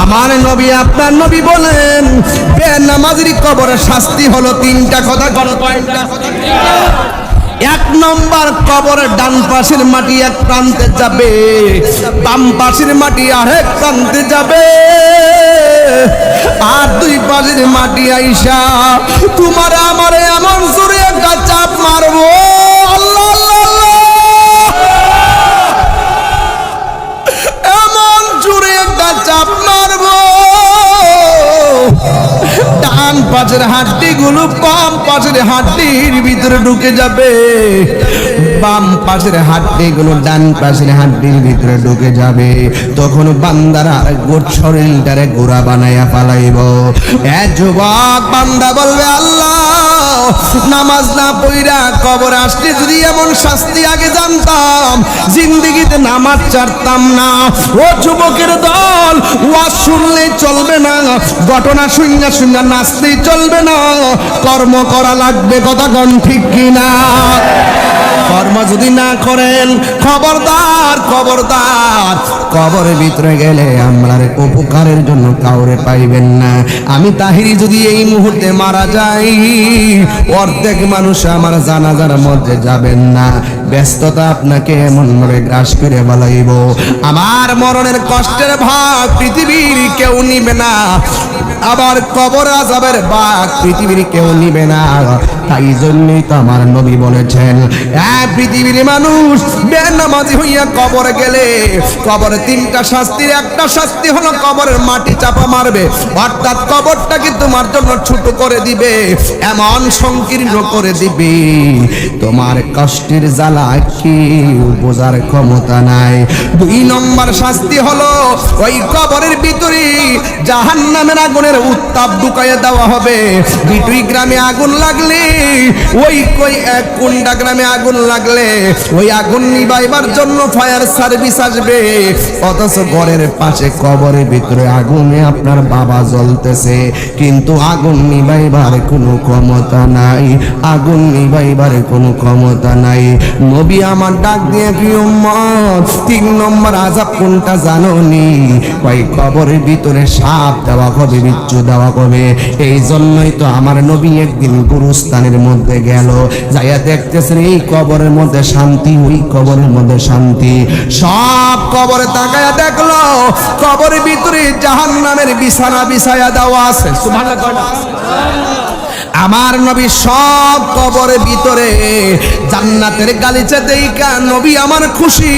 আমার নবী আপনার নবী বলেন বেনামাজির কবরের শাস্তি হলো তিনটা। কথা কোন কয়টা? এক নম্বর, কবরের ডান পাশের মাটি এক প্রান্তে যাবে, বাম পাশের মাটি আরেক প্রান্তে যাবে, আর দুই পাশের মাটি আইসা তোমার আমারে এমন জোরে একটা চাপ মারবো, আল্লাহ এমন জোরে একটা চাপ মারবো, ডান পাশের হাড্ডি গুলো বাম পাশের হাড্ডির ভিতরে ঢুকে যাবে, বাম পাশের হাড্ডি গুলো ডান পাশের হাড্ডির ভিতরে ঢুকে যাবে। তখন বান্দারা গোট শরীরটারে গোড়া বানাইয়া পালাইব। এ যুবক বান্দা বলবে আল্লাহ নামাজ না পড়া কবর আসলে যদি এমন শাস্তি আগে জানতাম জিন্দেগিতে নামাজ ছাড়তাম না। ও যুবকের দল, ওয়াজ শুনলে চলবে না, ঘটনা শুননা শুননা নাচতেই চলবে না, কর্ম করা লাগবে। কথা কোন ঠিক কিনা? কর্ম যদি না করেন খবরদার খবরদার, কবরের ভিতরে গেলে আমরার উপকারের জন্য কাউরে পাইবেন না। আমি তাহিরি যদি এই মুহূর্তে মারা যাই অর্ধেক মানুষ আমার জানাজার মধ্যে যাবেন না। ব্যস্ততা আপনাকে এমন ভাবে গ্রাস করে বলাইব, আমার মরণের কষ্টের ভাগ পৃথিবীর কেউ নিবে না, আবার কবর আযাবের ভাগ পৃথিবীর কেউ নিবে না। তাই জন্যই তো আমার নবী বলেছেন পৃথিবীর মানুষ বেনামাজি হইয়া কবরে গেলে কবরে তিনটা শাস্তির একটা শাস্তি হলো কবরের মাটি চাপা মারবে, অর্থাৎ কবরটাকে তোমার জন্য ছোট করে দিবে, এমন সংকীর্ণ করে দিবে তোমার কষ্টের জ্বালা কি বোঝার ক্ষমতা নাই। দুই নম্বর শাস্তি হলো ওই কবরের ভিতরে জাহান্নামের আগুনের উত্তাপ ঢুকাইয়া দেওয়া হবে। বিটুই গ্রামে আগুন লাগলে ওই কোনটা গ্রামে আগুন লাগলে ওই আগুন নিভাইবার জন্য ফায়ার সার্ভিস আসবে, অথচ ঘরের পাশে কবরের ভিতরে আগুনে আপনার বাবা জ্বলতেছে, কিন্তু আগুন নিভাইবার কোনো ক্ষমতা নাই, আগুন নিভাইবার কোনো ক্ষমতা নাই। নবী আমার ডাক দিয়ে কি উম্মত, তিন নম্বর আযাব কোনটা জানোনি? ওই কবরের ভিতরে সাপ দেওয়া হবে, বিচ্ছু দেওয়া হবে। এই জন্যই তো আমার নবী একদিন গুরুস্থানের মধ্যে গেল, যাইয়া দেখতেছেন এই কবরের মধ্যে শান্তি, ওই কবরের মধ্যে শান্তি। সব কবরে তাকায়া দেখলো কবরের ভিতরে জাহান্নামের বিছানা বিছায়া দেওয়া আছে। সুবহানাল্লাহ। আমার নবী সব কবরের ভিতরে জান্নাতের গালিচা দেইকা নবী আমার খুশি,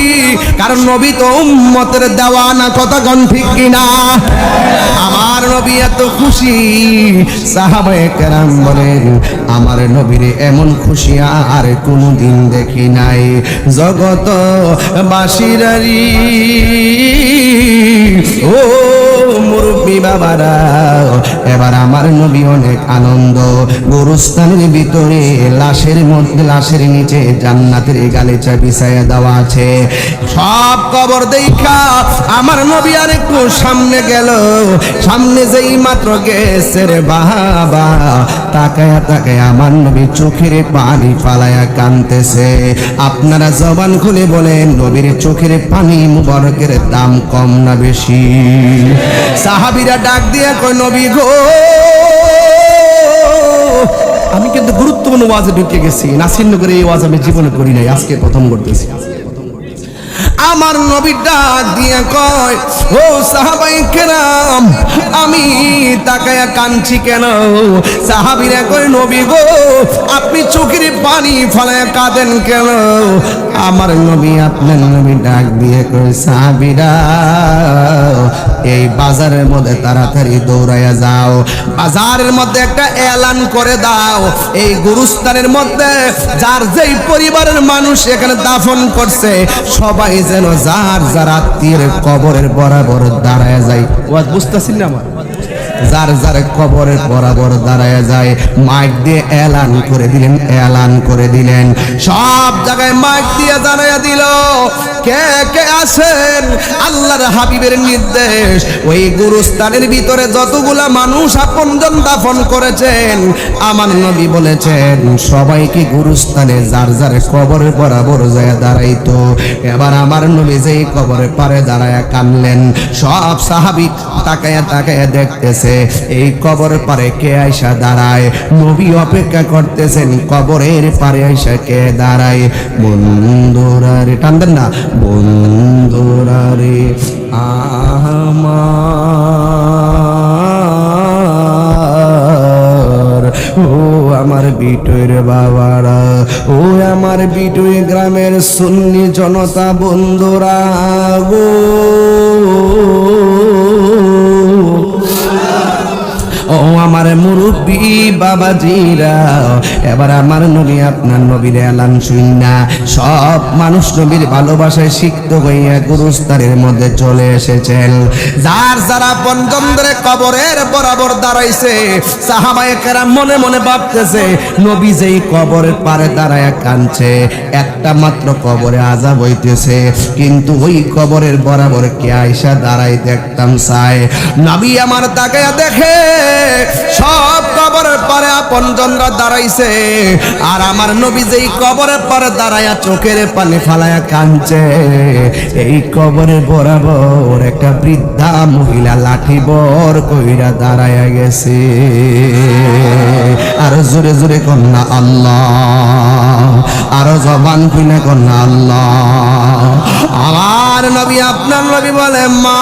কারণ নবী তো উম্মতের দেওয়ানা। কথা কোন ঠিক কিনা? আমার নবী এত খুশি, সাহাবায়ে কেরাম বলেন আমার নবীর এমন খুশি আর কোনদিন দেখি নাই জগত বাসিরারি। ও মুরব্বী বাবারা, এবার আমার নবী অনেক আনন্দ। গোরস্থানের ভিতরে লাশের মধ্যে লাশের নিচে জান্নাতের গালিচা বিছায়া দেওয়া আছে। সব কবর দেখা আমার নবী আর একটু সামনে গেল, সামনে যেই মাত্র গেছে রে বাবা, তাকায়া তাকায়া আমার নবী চোখের পানি ফালায়া কাঁদতেছে। আপনারা জবান খুলে বলেন নবীর চোখের পানি মুবারকের দাম কম না বেশি? সাহাবীরা ডাক দিয়ে কয় নবী গো, আমি কিন্তু গুরুত্বপূর্ণ ওয়াজে ঢুকে গেছি, নাসিরনগরে এই ওয়াজ আমি জীবনে করি নাই, আজকে প্রথম করতেছি। আমার নবী ডাক দিয়া কয় ও সাহাবায়ে কেরাম, আমি তাকায়া কাঁদছি কেন? সাহাবীরা কয় নবী গো, আপনি চোখের পানি ফলায়া কাঁদেন কেন? আমার নবী আপনার নবী ডাক দিয়ে কয় সাহাবীরা এই বাজারের মধ্যে তাড়াতাড়ি দৌড়াইয়া যাও, বাজারের মধ্যে একটা এলান করে দাও, এই গুরুস্থানের মধ্যে যার যেই পরিবারের মানুষ এখানে দাফন করছে সবাই যেন যার যার আত্মীয়ের কবরের বরাবর দাঁড়ায় যায়। ওয়াজ বুঝতেছেন না? আমার যার যার কবরের বরাবর দাঁড়ায় যায়, মাইক দিয়ে এলান করে দিলেন, এলান করে দিলেন, সব জায়গায় মাইক দিয়ে জানাইয়া দিল, কে কে আছেন? আল্লাহর হাবিবের নির্দেশ, ওই গুরুস্থানের ভিতরে যতগুলা মানুষ আপনজন দাফন করেছেন, আমার নবী বলেছেন সবাইকে গুরুস্থানে যার যার কবরের বরাবর যায় দাঁড়াইতো। এবার আমার নবী যেই কবরে পারে দাঁড়ায়া কানলেন, সব সাহাবী তাকায়া তাকায়া দেখতেছে এই কবর পারে কে আইসা দাঁড়ায়। নবী অপেক্ষা করতেছেন কবরের পারে আইসা কে দাঁড়ায়। বন্ধুরা রে, টানবেন না, বন্ধুরা রে আমার, ও আমার বিটুর বাবারা, ও আমার বিটুই গ্রামের সুন্নি জনতা বন্ধুরা গো, ও আমার মুরব্বী বাবাজিরা, এবার আমার নবী আপনার নবীর এলান শুননা সব মানুষ নবীর ভালোবাসায় সিক্ত হইয়া গুরুস্থানের মধ্যে চলে এসেছেন। যার যারা পঞ্চমরে কবরের বরাবর দাঁড়াইছে, সাহাবায়ে কেরাম মনে মনে ভাবতেছে নবী যেই কবরের পারে দাঁড়ায়া কাঁদছে, একটা মাত্র কবরে আযাব হইতেছে, কিন্তু ওই কবরের বরাবর কে আইসা দাঁড়াই দেখতাম চায়। নবী আমার তাকায়া দেখে সব কবরের পরে আপনজনরা দাঁড়াইছে, আর আমার নবী যেই কবরের পরে দাঁড়ায়া চোখের পানি ফালায়া কাঁদছে, এই কবরের বরাবর একটা বৃদ্ধা মহিলা লাঠি বর কইরা দাঁড়ায়া গেছে। আর জোরে জোরে কন্যা আল্লাহ, আরো জবান খুলে কন্যা আল্লাহ। আমার নবী আপনার নবী বলে, মা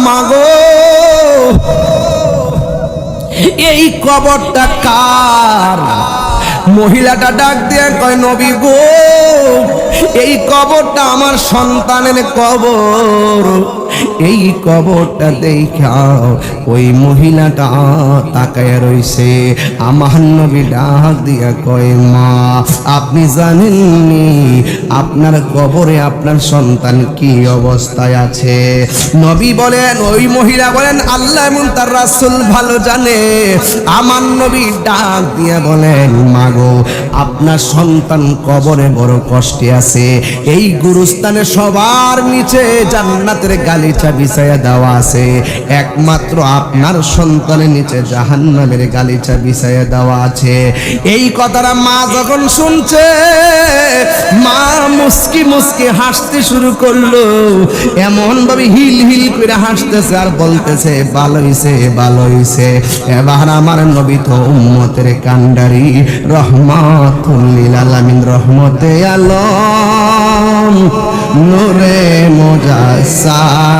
মাগো, এই কবরটা কার? মহিলাটা ডাক দিয়ে কয়, নবী গো, এই কবরটা আমার সন্তানের কবর। এই কবরটা দেখা ওই মহিলাটা তাকায় রইছে। আমার নবী ডাক দিয়া কয়, মা আপনি জানেননি আপনার কবরে আপনার সন্তান কি অবস্থায় আছে? নবী বলেন, ওই মহিলা বলেন, আল্লাহ এবং তার রাসূল ভালো জানে। আমার নবী ডাক দিয়া বলেন, মা গো, আপনার সন্তান কবরে বড় কষ্টে আছে। এই গুরুস্থানে সবার নিচে জান্নাতের গালিচা বিছায়া দেওয়া আছে, একমাত্র আপনার সন্তানের নিচে জাহান্নামের গালিচা বিছায়া দেওয়া আছে। এই কথাটা মা যখন শুনছে, মা মুস্কি মুস্কি হাসতে শুরু করলো, এমন ভাবে হিল হিল করে হাসতেছে আর বলতেছে, ভালো হইছে ভালো হইছে। এবার আমার নবী তো উম্মতের কান্ডারি, রহমাতুল লিল আলামিন, রহমতে আলম, নূরে মুজাসসাম,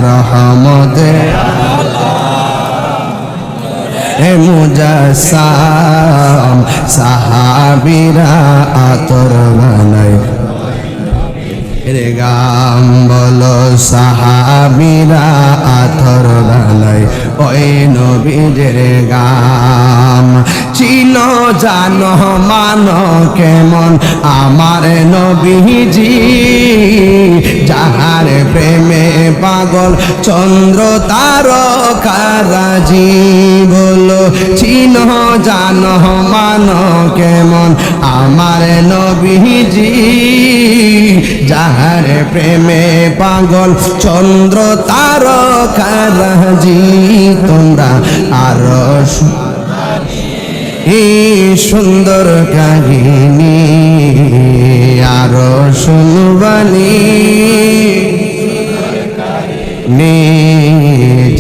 রহমতে মুজাসসাম, সাহাবীরা আতর বানায় রে গাম, বলো সাহাবীরা আতর বানায় ওই নবীর গাম। চিনো জানো মানো কেমন আমার নবীজি, যাহার প্রেমে পাগল চন্দ্র তারকারাজি। বলো চিনো জানো মানো কেমন আমার নবীজি, যাহার প্রেমে পাগল চন্দ্র তারকারাজি। তোমরা আরো এই সুন্দর কাহিনী আরো শুনবানি,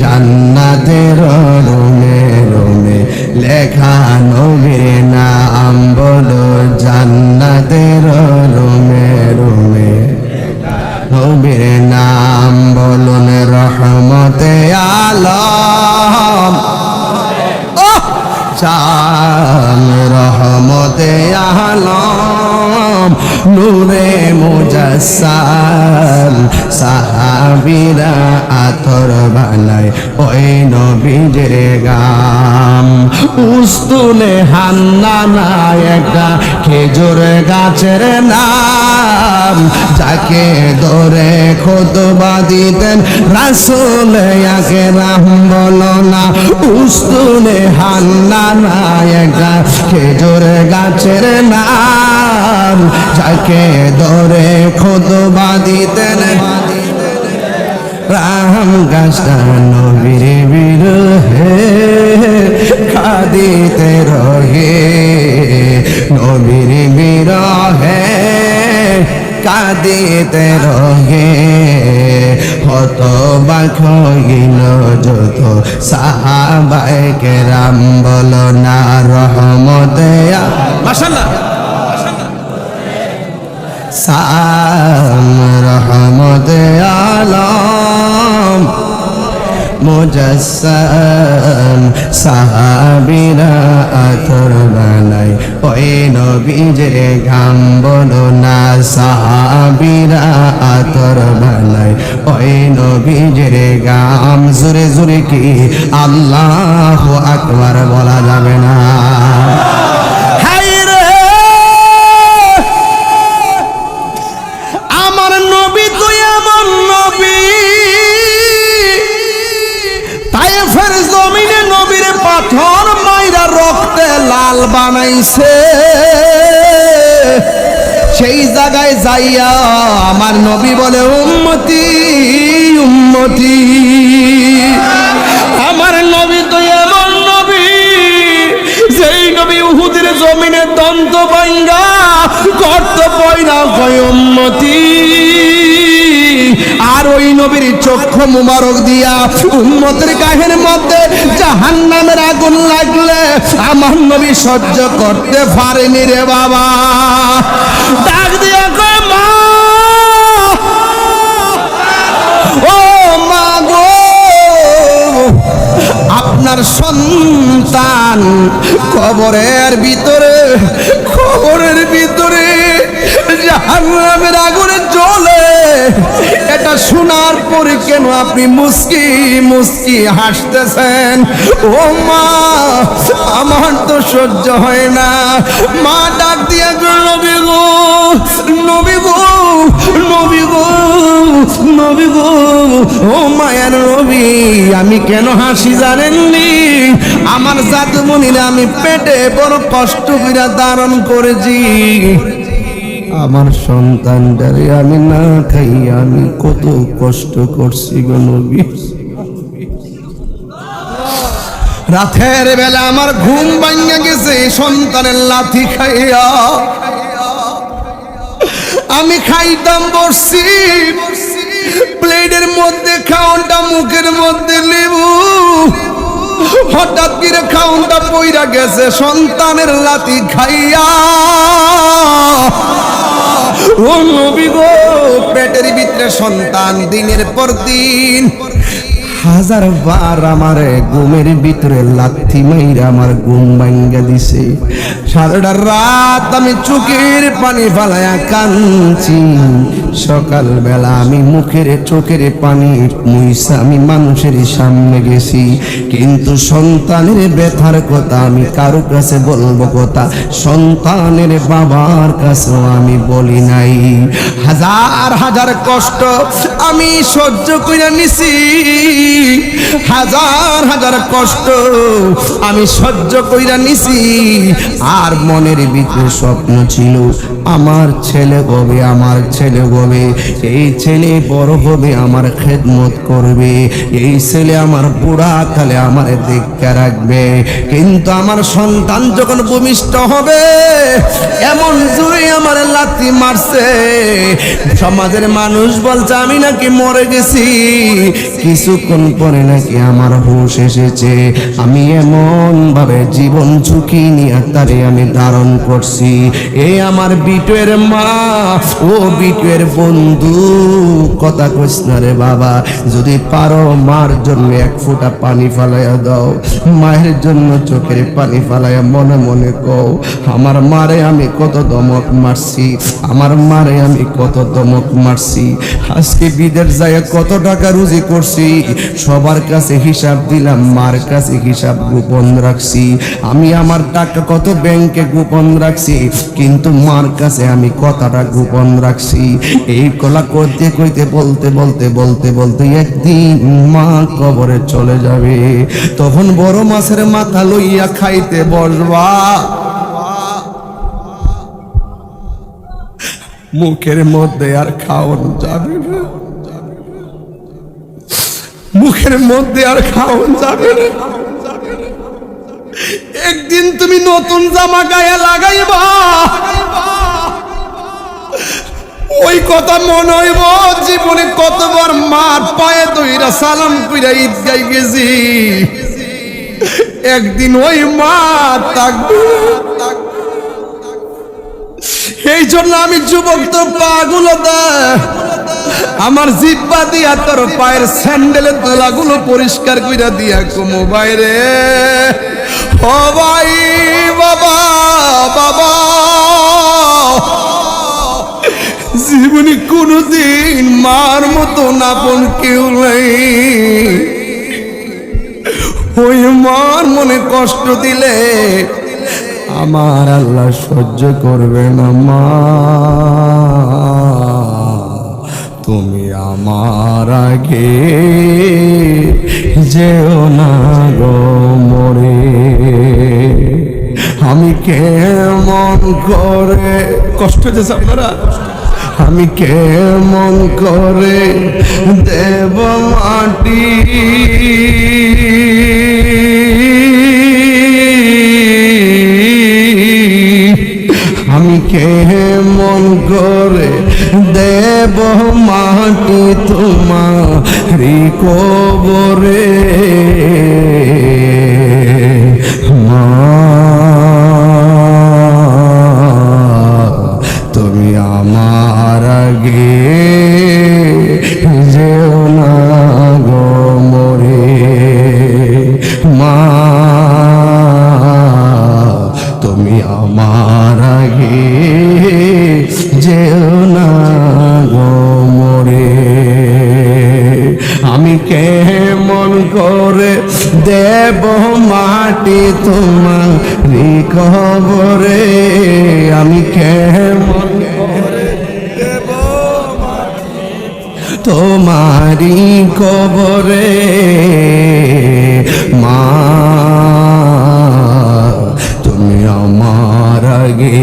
জান্নাতের রুমে রুমে লেখা নবীর নাম। বলো জান্নাতের রুমে রুমে নবীর নাম। বলুন রহমতে আলম, শাম রহমতে আলম, নূরে মুজাসসাম, সাহা সাহাবীরা আতর বানায় ওই নবীজের গাম। উস্তুনে হান্নানা একটা খেজুর গাছের নাম, যাকে ধরে খুতবা দিতেন রাসূল আকরাম বলো না। উস্তুনে হান্নানা একটা খেজুর গাছের নাম, যাকে ধরে খুতবা দিতেন রাম গাছটা নবীর বিরহে কাঁদিতে রহে, নবীর বিরহে কাঁদিতে রহে। হতবাক হইল যত সাহাবায়ে কেরাম বলো না রহমতে মাশাআল্লাহ সাম রহমতে আলম মুজাসসাম। সাহাবীরা আতর বানায় ওই নবীজের গাম বলো না। সাহাবীরা আতর বানায় ওই নবীজের গাম। জোরে জোরে কি আল্লাহু আকবার বলা যাবে না? আমার নবী তো এমন নবী, তায়েফের জমিনে নবীর পাথর মাইরা রক্তে লাল বানাইছে। সেই জায়গায় যাইয়া আমার নবী বলে উম্মতি উম্মতি। আমার নবী তো এমন নবী, যেই নবী উহুদের জমিনে দন্ত ভাঙ্গা গর্ত পয়না কয় উম্মতি। আর ওই নবীর চক্ষু মুবারক দিয়া উম্মতের গায়ের মধ্যে জাহান্নামের আগুন লাগলে আমার নবী সহ্য করতে পারেনি রে বাবা। ডাক দিয়া কয় মা, ও মা গো, আপনার সন্তান কবরের ভিতরে জাহান্নামের আগুনে জ্বলে। এটা শোনার পরে কেন আপনি মুস্কি মুস্কি হাসতেছেন? ও মা, আমার তো সহ্য হয় না। মা ডাক দিয়া নবী গো, নবী গো, নবী গো, নবী গো, ও মায়ার নবী, আমি কেন হাসি জানেননি? আমার জাদুমণিরা আমি পেটে বড় কষ্ট করে ধারণ করেছি। আমার সন্তানটারে আমি না খাই আমি কত কষ্ট করছি গো নবী। রাতের বেলা আমার ঘুম ভাঙা গেছে সন্তানের লাথি খাইয়া। আমি খাইতাম বসছি, প্লেটের মধ্যে খাওয়াটা মুখের মধ্যে লেবু, হঠাৎ করে খাওয়াটা পইরা গেছে সন্তানের লাথি খাইয়া। ও নবী গো, পেটের ভিতরে সন্তান দিনের পর দিন হাজার বার আমার ঘুমের ভিতরে লাথি মাইরা আমার ঘুম ভাঙ্গা দিছে। সারাটা রাত আমি চোখের পানি ফালায়া কাঁদছি। সকালবেলা আমি চোখের পানি মুইসা আমি মানুষের সামনে গেছি, কিন্তু সন্তানের ব্যথার কথা আমি কারো কাছে বলবো কথা, সন্তানের বাবার কাছেও আমি বলি নাই। হাজার হাজার কষ্ট আমি সহ্য করে নিছি, হাজার হাজার কষ্ট আমি সহ্য কইরা নিছি। আর মনের ভিতরে স্বপ্ন ছিল আমার ছেলে হবে, আমার ছেলে হবে, এই ছেলে বড় হবে আমার খেদমত করবে, এই ছেলে আমার বুড়া কালে আমার দেখে রাখবে। কিন্তু আমার সন্তান যখন ভূমিষ্ঠ হবে এমন জোরে আমার লাথি মারছে, সমাজের মানুষ বলছে আমি নাকি মরে গেছি। কিছুক্ষণ পরে নাকি আমার হুঁশ এসেছে। আমি এমন ভাবে জীবন ঝুঁকি নিয়ে তারে আমি ধারণ করছি। এ আমার বিটুয়ের মা, ও বিটুয়ের বন্ধু, কথা কইস না রে বাবা। যদি পারো মার জন্য এক ফোঁটা পানি ফালাইয়া দাও, মায়ের জন্য চোখের পানি ফালাইয়া মনে মনে কও, আমার মারে আমি কত দমক মারছি, আমার মারে আমি কত দমক মারছি। আজকে বিদেশ যায় কত টাকা রুজি করছি, সবার কাছে হিসাব দিলাম, মার কাছে হিসাব গোপন রাখছি। আমি আমার টাকা কত ব্যাংকে গোপন রাখছি, কিন্তু মার কাছে আমি কথাটা গোপন রাখছি। এই কলা করতে কইতে বলতে বলতে বলতে বলতে একদিন মা কবরে চলে যাবে। তখন বড় মাছের মাথা লইয়া খাইতে বসবা, মুখের মধ্যে আর খাওয়ান যাবে না, মুখের মধ্যে আর খাওয়ান যাবে না। একদিন তুমি নতুন জামা গায়ে লাগাইবা, ওই কথা মনে হইব জীবনে কতবার মার পায়ে দইরা সালাম কইরা ঈদগাহ গেছি, একদিন ওই মা থাকবে। এই জন্য আমি যুবক তো পাগুলো আমার জিব্বা দিয়া তোর পায়ের স্যান্ডেলের দোলাগুলো পরিষ্কার কইরা দিয়া কমো বাইরে, ও ভাই বাবা বাবা, জীবনে কোনদিন মার মতো আপন কেউ নাই। ওই মার মনে কষ্ট দিলে আমার আল্লাহ সহ্য করবে না। মা তুমি আমার আগে যেও না গো মরে, আমি কেমন করে কষ্ট হয়েছে আপনারা, আমি কেমন করে দেব মাটি, আমি কেমন করে দেব মাটি তোমারি কবরে। মা তুমি আমার আগে যেও না গো মরে, মা তুমি আমার আগে যেও না গো মরে। আমি কেমন করে দেব মাটি তোমারি কবরে, আমি কেমন করে দেব মাটি তোমারি কবরে। মা তুমি আমার আগে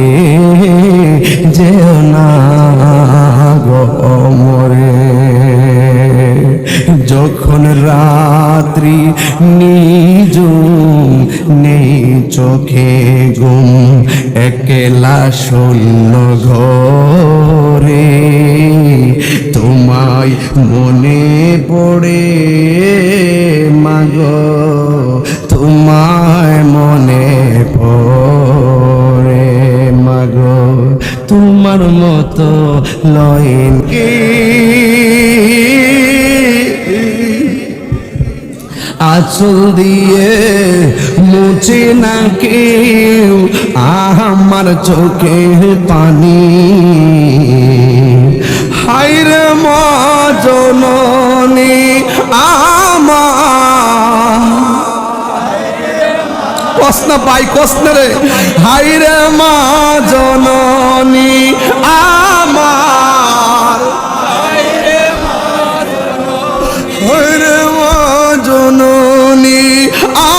যেও না গো মরে। যখন রাত্রি নিজুম নেই চোখে ঘুম, একলা শূন্য ঘরে তোমায় মনে পড়ে মাগো, তোমায় মনে পড়ে মাগো, তোমার মতো লয়েন কে আঁচল দিয়ে মুছে না কেউ আমার চোখের পানি। হায়রে মা জননী আমার, কষ্ট পাই কষ্ট রে, হায়রে মা জননী আমার, হায়রে মা জননী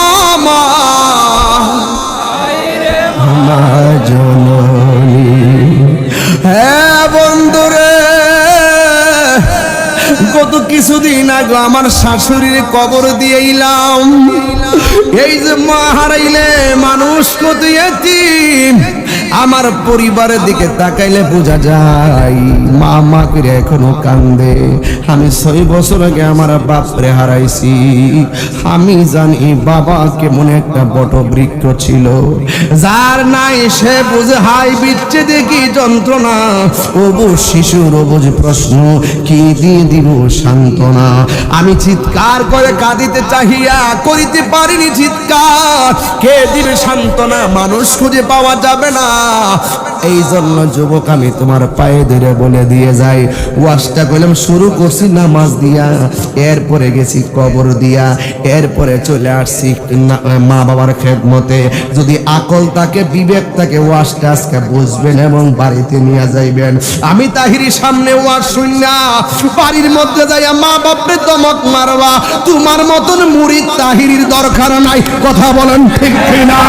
আমার, মা জননী। হ্যাঁ বন্ধুরে, গত কিছুদিন গো আমার শাশুড়ির কবর দিয়ে এলাম। এই যে মা হারাইলে মানুষ কত এতিম, আমার পরিবারের দিকে তাকাইলে বোঝা যায় মা মা করে এখনো কান্দে। আমি 6 বছর আগে আমার বাপরে হারাইছি। আমি জানি বাবা কেমন একটা বট বৃক্ষ ছিল, যার নাই সে বুঝে হাই বিচ্ছে দেখি যন্ত্রণা, ওবু শিশুর বুঝ প্রশ্ন কি দিয়ে দিব সান্ত্বনা। আমি চিৎকার করে কাঁদিতে চাহিয়া করিতে পারিনি চিৎকার, কে দিবে সান্ত্বনা, মানুষ খুঁজে পাওয়া যাবে না। এই জন্য যুবক আমি তোমার পায়ে ধরে বলে দিয়ে যাই, ওয়াজটা কইলাম শুরু করছি নামাজ দিয়া, এরপরে গেছি কবর দিয়া, এরপরে চলে আসছি মা বাবার খেদমতে। যদি আকল থাকে, বিবেক থাকে, ওয়াজটা আজকে বুঝবেন এবং বাড়িতে নিয়ে যাইবেন। আমি তাহিরি সামনে ওয়াজ শুননা বাড়ির মধ্যে যাইয়া মা বাপরে দমক মারবা, তোমার মতন মুরিদ তাহিরির দরকার নাই। কথা বলেন ঠিক কিনা?